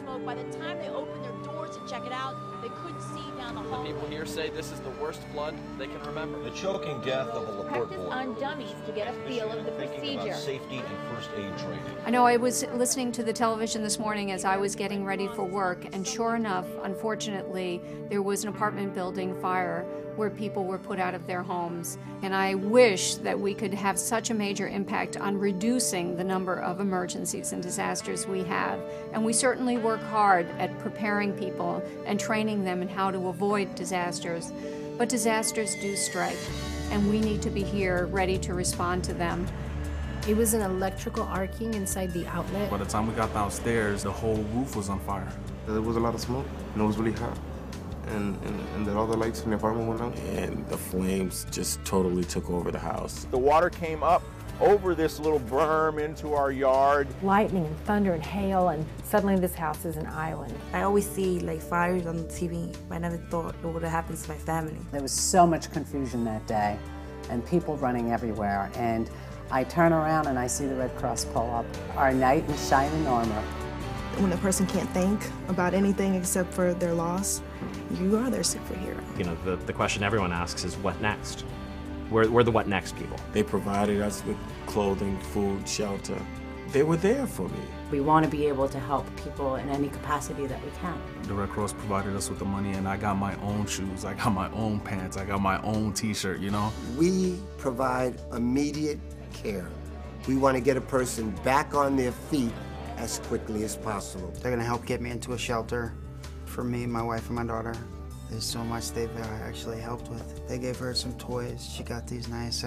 smoke. By the time they opened their doors to check it out, they couldn't see down the hall. The people here say this is the worst flood they can remember. The choking death of a LaPorte Practice boy. on dummies to get a feel of the Thinking about procedure. safety and first aid training. I know I was listening to the television this morning as I was getting ready for work, and sure enough, unfortunately, there was an apartment building fire where people were put out of their homes. And I wish that we could have such a major impact on reducing the number of emergencies and disasters we have. And we certainly work hard at preparing people and training them in how to avoid disasters. But disasters do strike, and we need to be here ready to respond to them. It was an electrical arcing inside the outlet. By the time we got downstairs, the whole roof was on fire. There was a lot of smoke, and it was really hot. And then all the lights in the apartment went out. And the flames just totally took over the house. The water came up over this little berm into our yard. Lightning and thunder and hail, and suddenly this house is an island. I always see like fires on the TV. I never thought it would have happened to my family. There was so much confusion that day and people running everywhere. And I turn around and I see the Red Cross pull up, our knight in shining armor. When a person can't think about anything except for their loss, you are their superhero. You know, the question everyone asks is, what next? We're the what next people. They provided us with clothing, food, shelter. They were there for me. We want to be able to help people in any capacity that we can. The Red Cross provided us with the money, and I got my own shoes, I got my own pants, I got my own t-shirt, you know? We provide immediate care. We want to get a person back on their feet as quickly as possible. They're gonna help get me into a shelter for me, my wife, and my daughter. There's so much they've actually helped with. They gave her some toys. She got these nice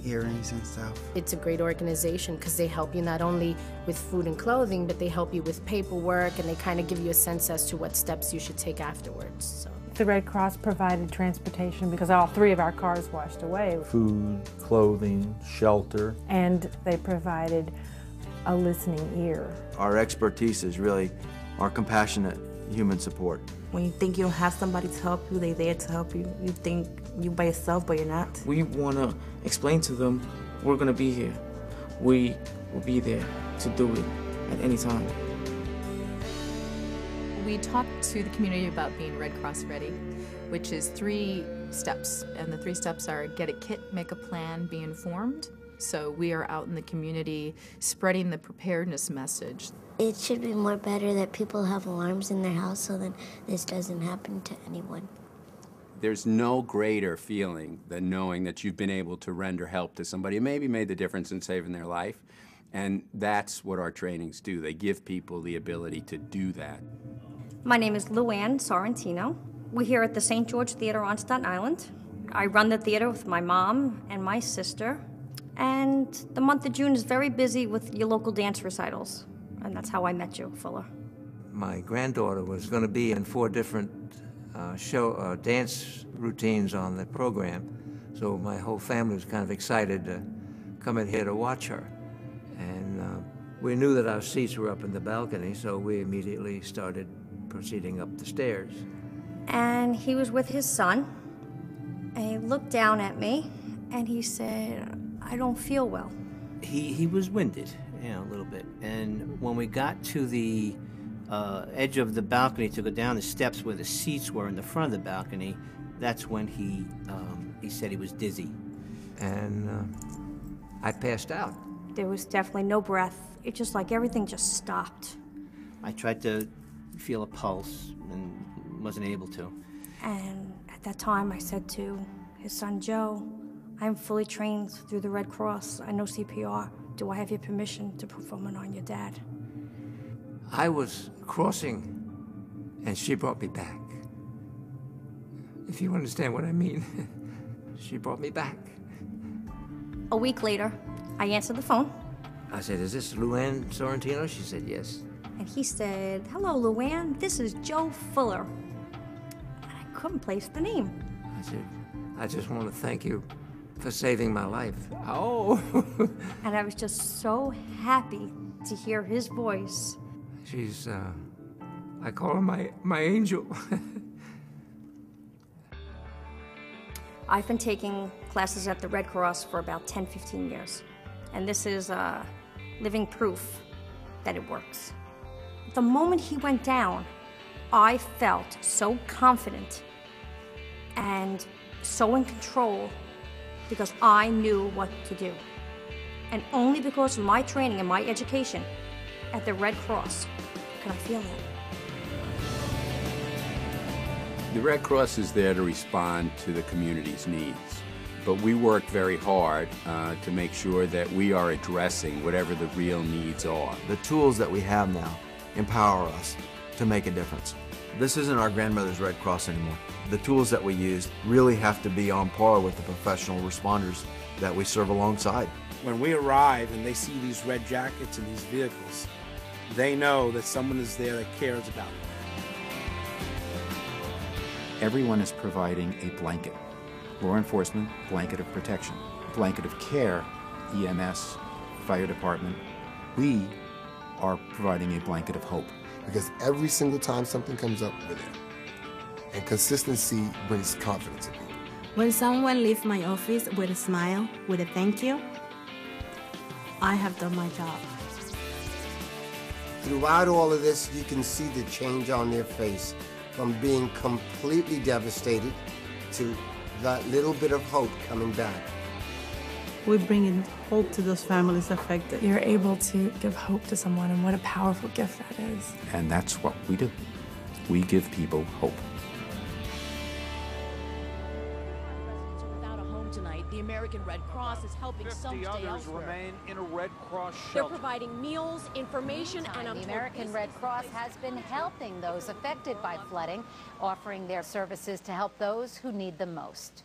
earrings and stuff. It's a great organization because they help you not only with food and clothing, but they help you with paperwork, and they kind of give you a sense as to what steps you should take afterwards. So. The Red Cross provided transportation because all 3 of our cars washed away. Food, clothing, shelter. And they provided a listening ear. Our expertise is really our compassionate human support. When you think you don't have somebody to help you, they're there to help you. You think you're by yourself, but you're not. We want to explain to them, we're going to be here. We will be there to do it at any time. We talked to the community about being Red Cross Ready, which is 3 steps. And the 3 steps are get a kit, make a plan, be informed. So we are out in the community spreading the preparedness message. It should be more better that people have alarms in their house so that this doesn't happen to anyone. There's no greater feeling than knowing that you've been able to render help to somebody who maybe made the difference in saving their life. And that's what our trainings do. They give people the ability to do that. My name is Luann Sorrentino. We're here at the St. George Theater on Staten Island. I run the theater with my mom and my sister. And the month of June is very busy with your local dance recitals. And that's how I met you, Fuller. My granddaughter was going to be in 4 different dance routines on the program. So my whole family was kind of excited to come in here to watch her. And we knew that our seats were up in the balcony, so we immediately started proceeding up the stairs. And he was with his son. And he looked down at me, and he said, I don't feel well. He was winded, you know, a little bit. And when we got to the edge of the balcony to go down the steps where the seats were in the front of the balcony, that's when he said he was dizzy. And I passed out. There was definitely no breath. It just like everything just stopped. I tried to feel a pulse and wasn't able to. And at that time I said to his son Joe, I'm fully trained through the Red Cross. I know CPR. Do I have your permission to perform it on your dad? I was crossing, and she brought me back. If you understand what I mean, she brought me back. A week later, I answered the phone. I said, is this Luann Sorrentino? She said, yes. And he said, hello, Luann. This is Joe Fuller. And I couldn't place the name. I said, I just want to thank you for saving my life. Oh. And I was just so happy to hear his voice. She's, I call her my angel. I've been taking classes at the Red Cross for about 10, 15 years. And this is living proof that it works. The moment he went down, I felt so confident and so in control because I knew what to do. And only because of my training and my education at the Red Cross could I feel that. The Red Cross is there to respond to the community's needs, but we work very hard to make sure that we are addressing whatever the real needs are. The tools that we have now empower us to make a difference. This isn't our grandmother's Red Cross anymore. The tools that we use really have to be on par with the professional responders that we serve alongside. When we arrive and they see these red jackets and these vehicles, they know that someone is there that cares about them. Everyone is providing a blanket. Law enforcement, blanket of protection. Blanket of care, EMS, fire department. We are providing a blanket of hope. Because every single time something comes up with it, and consistency brings confidence in people. When someone leaves my office with a smile, with a thank you, I have done my job. Throughout all of this, you can see the change on their face, from being completely devastated to that little bit of hope coming back. We're bringing hope to those families affected. You're able to give hope to someone, and what a powerful gift that is. And that's what we do. We give people hope. Without a home tonight, the American Red Cross is helping some stay elsewhere. Remain in a Red Cross They're shelter. providing meals, information, and the American Red Cross has been helping those affected by flooding, offering their services to help those who need them most.